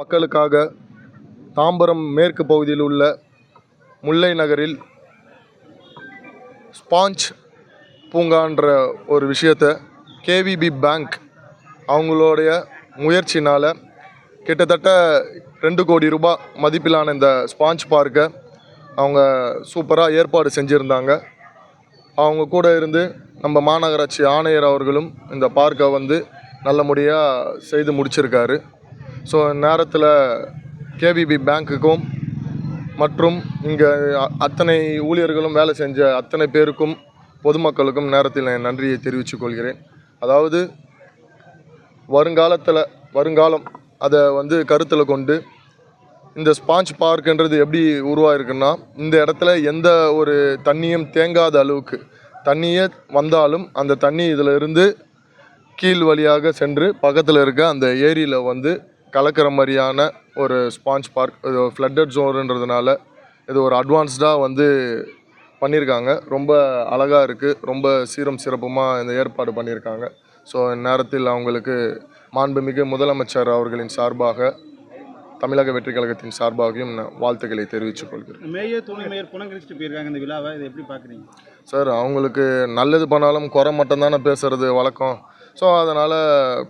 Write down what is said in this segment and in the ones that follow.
மக்களுக்காக தாம்பரம் மேற்கு பகுதியில் உள்ள முல்லை நகரில் ஸ்பாஞ்ச் பூங்கான்ற ஒரு விஷயத்தை கேவிபி பேங்க் அவங்களுடைய முயற்சினால் கிட்டத்தட்ட 2 கோடி ரூபாய் மதிப்பிலான இந்த ஸ்பாஞ்ச் பார்க்கை அவங்க சூப்பராக ஏற்பாடு செஞ்சுருந்தாங்க. அவங்க கூட இருந்து நம்ம மாநகராட்சி ஆணையர் அவர்களும் இந்த பார்க்கை நல்லபடியாக செய்து முடிச்சிருக்காரு. ஸோ நேரத்தில் கேவிபி பேங்க்குக்கும் மற்றும் இங்கே அத்தனை ஊழியர்களும் வேலை செஞ்ச அத்தனை பேருக்கும் பொதுமக்களுக்கும் நேரத்தில் என் நன்றியை தெரிவித்துக் கொள்கிறேன். அதாவது வருங்காலம் அதை கருத்தில் கொண்டு இந்த ஸ்பாஞ்ச் பார்க்குன்றது எப்படி உருவாயிருக்குன்னா, இந்த இடத்துல எந்த ஒரு தண்ணியும் தேங்காத அளவுக்கு தண்ணியே வந்தாலும் அந்த தண்ணி இதில் இருந்து கீழ் வழியாக சென்று பக்கத்தில் இருக்க அந்த ஏரியில் கலக்கிற மாதிரியான ஒரு ஸ்பாஞ்ச் பார்க். இது ஃப்ளட்டட் ஜோனுன்றதுனால இது ஒரு அட்வான்ஸ்டாக பண்ணியிருக்காங்க. ரொம்ப அழகாக இருக்குது. ரொம்ப சீரும் சிறப்புமாக இந்த ஏற்பாடு பண்ணியிருக்காங்க. ஸோ இந்நேரத்தில் அவங்களுக்கு மாண்புமிகு முதலமைச்சர் அவர்களின் சார்பாக, தமிழக வெற்றி கழகத்தின் சார்பாகவும் வாழ்த்துக்களை தெரிவித்துக் கொள்கிறேன். மேயர் துணை மேயர் புனங்கரிச்சிட்டு போயிருக்காங்க இந்த விழாவை, இதை எப்படி பார்க்குறீங்க சார்? அவங்களுக்கு நல்லது பண்ணாலும் குறை மட்டும்தானே பேசுகிறது வழக்கம். ஸோ அதனால்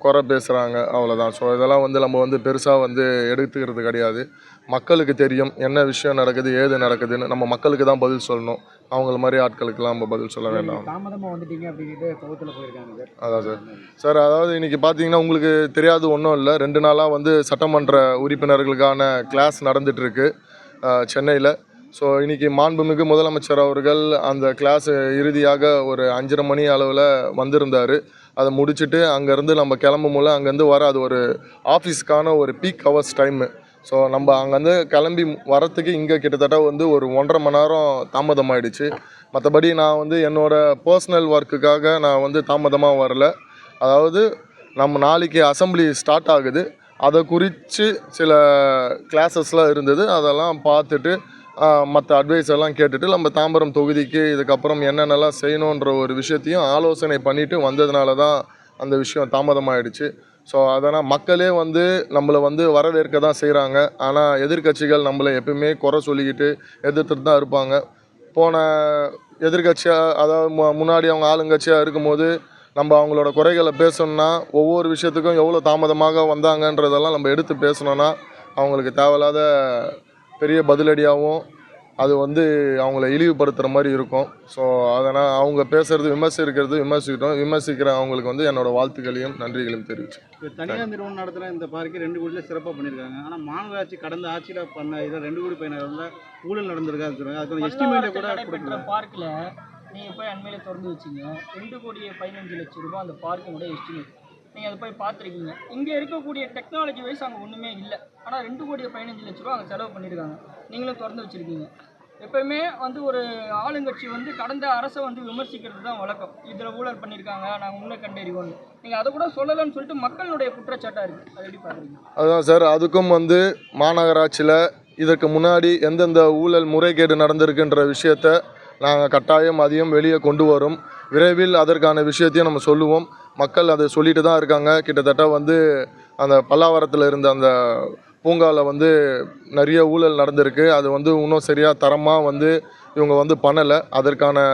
குறை பேசுகிறாங்க, அவ்வளோதான். ஸோ இதெல்லாம் நம்ம பெருசாக எடுத்துக்கிறது கிடையாது. மக்களுக்கு தெரியும் என்ன விஷயம் நடக்குது, ஏது நடக்குதுன்னு. நம்ம மக்களுக்கு தான் பதில் சொல்லணும். அவங்கள மாதிரி ஆட்களுக்கெல்லாம் நம்ம பதில் சொல்ல வேண்டாம். தாமதமாக வந்துட்டீங்க அப்படின்ட்டு கோவத்தில் போயிருக்காங்க. அதான் சார் அதாவது இன்றைக்கி பார்த்தீங்கன்னா உங்களுக்கு தெரியாது ஒன்றும் இல்லை. 2 நாளாக சட்டமன்ற உறுப்பினர்களுக்கான கிளாஸ் நடந்துகிட்ருக்கு சென்னையில். ஸோ இன்றைக்கி மாண்புமிகு முதலமைச்சர் அவர்கள் அந்த கிளாஸ் இறுதியாக ஒரு 5:30 மணி அளவில் வந்திருந்தார். அதை முடிச்சுட்டு அங்கேருந்து நம்ம கிளம்பும் போல அங்கேருந்து அது ஒரு ஆஃபீஸ்க்கான ஒரு பீக் ஹவர்ஸ் டைமு. ஸோ நம்ம அங்கேருந்து கிளம்பி வரத்துக்கு இங்கே கிட்டத்தட்ட ஒரு 1.5 மணி நேரம் தாமதமாகிடுச்சு. மற்றபடி நான் என்னோடய பர்சனல் ஒர்க்குக்காக நான் தாமதமாக வரல. அதாவது நம்ம நாளைக்கு அசம்பிளி ஸ்டார்ட் ஆகுது, அதை குறித்து சில கிளாஸஸ்லாம் இருந்தது. அதெல்லாம் பார்த்துட்டு மற்ற அட்வைஸ் எல்லாம் கேட்டுட்டு நம்ம தாம்பரம் தொகுதிக்கு இதுக்கப்புறம் என்னென்னலாம் செய்யணுன்ற ஒரு விஷயத்தையும் ஆலோசனை பண்ணிவிட்டு வந்ததுனால தான் அந்த விஷயம் தாமதமாகிடுச்சு. ஸோ அதனால் மக்களே நம்மளை வரவேற்க தான் செய்கிறாங்க. ஆனால் எதிர்கட்சிகள் நம்மளை எப்பவுமே குறை சொல்லிக்கிட்டு எதிர்த்துட்டு தான் இருப்பாங்க. போன எதிர்கட்சியாக, அதாவது முன்னாடி அவங்க ஆளுங்கட்சியாக இருக்கும்போது நம்ம அவங்களோட குறைகளை பேசணுன்னா ஒவ்வொரு விஷயத்துக்கும் எவ்வளோ தாமதமாக வந்தாங்கன்றதெல்லாம் நம்ம எடுத்து பேசணுன்னா அவங்களுக்கு தேவையில்லாத பெரிய பதிலடியாகவும் அது அவங்கள இழிவுபடுத்துகிற மாதிரி இருக்கும். ஸோ அதனால் அவங்க பேசுகிறது விமர்சிக்கிற அவங்களுக்கு என்னோடய வாழ்த்துக்களையும் நன்றிகளையும் தெரிவிச்சு. தனியார் நிறுவனம் நடத்துகிற இந்த பார்க்கு 2 கோடியில் சிறப்பாக பண்ணியிருக்காங்க. ஆனால் மாநகராட்சி கடந்த ஆட்சியில் பண்ண இதில் 2 கோடி பயனாளர்கள் ஊழல் நடந்திருக்காங்க. அதுக்கு எஸ்டிமேட்டை கூட கொடுக்குற பார்க்கில் நீங்கள் போய் அண்மையில் திறந்து வச்சிங்க 2,15,00,000 ரூபாய் அந்த பார்க்கினோட எஸ்டிமேட். நீங்கள் அதை போய் பார்த்துருக்கீங்க. இங்கே இருக்கக்கூடிய டெக்னாலஜி வைஸ் அங்கே ஒன்றுமே இல்லை. ஆனால் 2,15,00,000 ரூபா அங்கே செலவு பண்ணியிருக்காங்க. நீங்களும் திறந்து வச்சுருக்கீங்க. எப்போயுமே ஒரு ஆளுங்கட்சி கடந்த அரசை விமர்சிக்கிறது தான் வழக்கம். இதில் ஊழல் பண்ணியிருக்காங்க, நாங்கள் முன்னே கண்டறிவோம். நீங்கள் அதை கூட சொல்லலைன்னு சொல்லிட்டு மக்களுடைய குற்றச்சாட்டாக இருக்குது. அதை எப்படி பார்க்குறீங்க? அதுதான் சார், அதுக்கும் மாநகராட்சியில் இதற்கு முன்னாடி எந்தெந்த ஊழல் முறைகேடு நடந்திருக்குன்ற விஷயத்தை நாங்கள் கட்டாயம் அதையும் வெளியே கொண்டு வரும். விரைவில் அதற்கான விஷயத்தையும் நம்ம சொல்லுவோம். மக்கள் அதை சொல்லிட்டு தான் இருக்காங்க. கிட்டத்தட்ட அந்த பல்லாவரத்தில் இருந்த அந்த பூங்காவில் நிறைய ஊழல் நடந்திருக்கு. அது இன்னும் சரியாக தரமாக இவங்க பண்ணலை. அதற்கான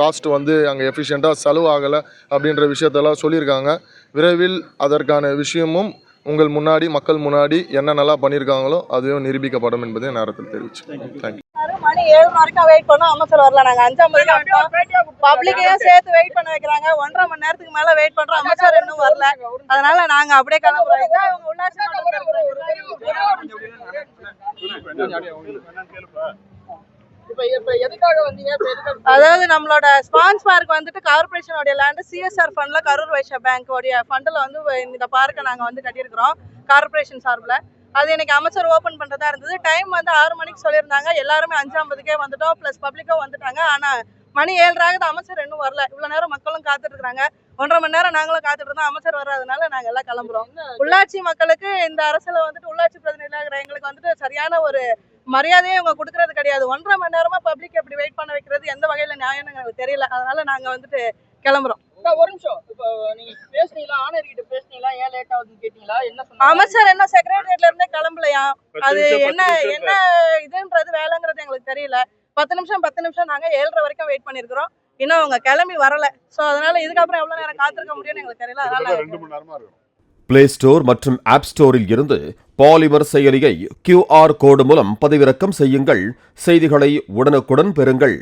காஸ்ட் அங்கே எஃபிஷியண்ட்டாக செலவு ஆகலை அப்படின்ற விஷயத்தெல்லாம் சொல்லியிருக்காங்க. விரைவில் அதற்கான விஷயமும் உங்கள் முன்னாடி, மக்கள் முன்னாடி என்ன நல்லா பண்ணியிருக்காங்களோ அதையும் நிரூபிக்கப்படும் என்பதை நேரத்தில் தெரிவிச்சு. தேங்க்யூ. மணி 7 வரைக்கும் வெயிட் பண்ணோம், அமைச்சர் வரல. நாங்க 5:50 பப்ளிக்கையும் சேர்த்து வெயிட் பண்ண வைக்கிறாங்க. 1.5 மணி நேரத்துக்கு மேல வெயிட் பண்றோம், அமைச்சர் இன்னும் வரல. அதனால நாங்க அப்படியே கிளம்புறோம். அதாவது நம்மளோட ஸ்பாஞ்ச் பார்க் கார்பரேஷனோட லேண்ட் CSR ஃபண்ட்ல கரூர் வைஸ்யா பேங்க் உடைய ஃபண்ட்ல இந்த பார்க்கை நாங்க கட்டியிருக்கிறோம் கார்பரேஷன் சார்பில். அது எனக்கு அமைச்சர் ஓப்பன் பண்ணுறதா இருந்தது. டைம் 6 மணிக்கு சொல்லியிருந்தாங்க. எல்லாருமே 5:50 வந்துட்டோம், ப்ளஸ் பப்ளிக்கும் வந்துட்டாங்க. ஆனால் மணி 7 ஆகுது, அமைச்சர் இன்னும் வரல. இவ்வளோ நேரம் மக்களும் காத்துட்டு இருக்கிறாங்க. 1.5 மணி நேரம் நாங்களும் காத்துட்டு இருந்தோம். அமைச்சர் வர்றதுனால நாங்கள் எல்லாம் கிளம்புறோம். உள்ளாட்சி மக்களுக்கு இந்த அரசில் உள்ளாட்சி பிரதிநிதியாக எங்களுக்கு சரியான ஒரு மரியாதையை இவங்க கொடுக்கறது கிடையாது. 1.5 மணி நேரமா பப்ளிக் எப்படி வெயிட் பண்ண வைக்கிறது எந்த வகையில் நியாயம்னு எங்களுக்கு தெரியல. அதனால நாங்கள் கிளம்புறோம். ஒரு நிமிஷம், இப்போ நீங்க பேசுனீங்களா, ஆணையர்கிட்ட பேசுனீங்களா, ஏன் லேட் ஆகுதுன்னு கேட்டீங்களா? என்ன சொன்னாங்க? அமைச்சர் என்ன செக்ரட்டரியேட்ல இருந்தே வேலையா அது என்ன என்ன இதுன்றது வேலைங்கிறது எங்களுக்கு தெரியல. 10 நிமிஷம் நாங்க 7:30 வரைக்கும் வெயிட் பண்ணிருக்கிறோம். இன்னும் அவங்க கிளம்பி வரல. சோ அதனால இதுக்கப்புறம் எவ்வளவு நேரம் காத்திருக்க முடியும்னு எங்களுக்கு தெரியல. அதனால பிளே ஸ்டோர் மற்றும் ஆப் ஸ்டோரில் இருந்து பாலிமர் செயலியை QR கோடு மூலம் பதிவிறக்கம் செய்யுங்கள். செய்திகளை உடனுக்குடன் பெறுங்கள்.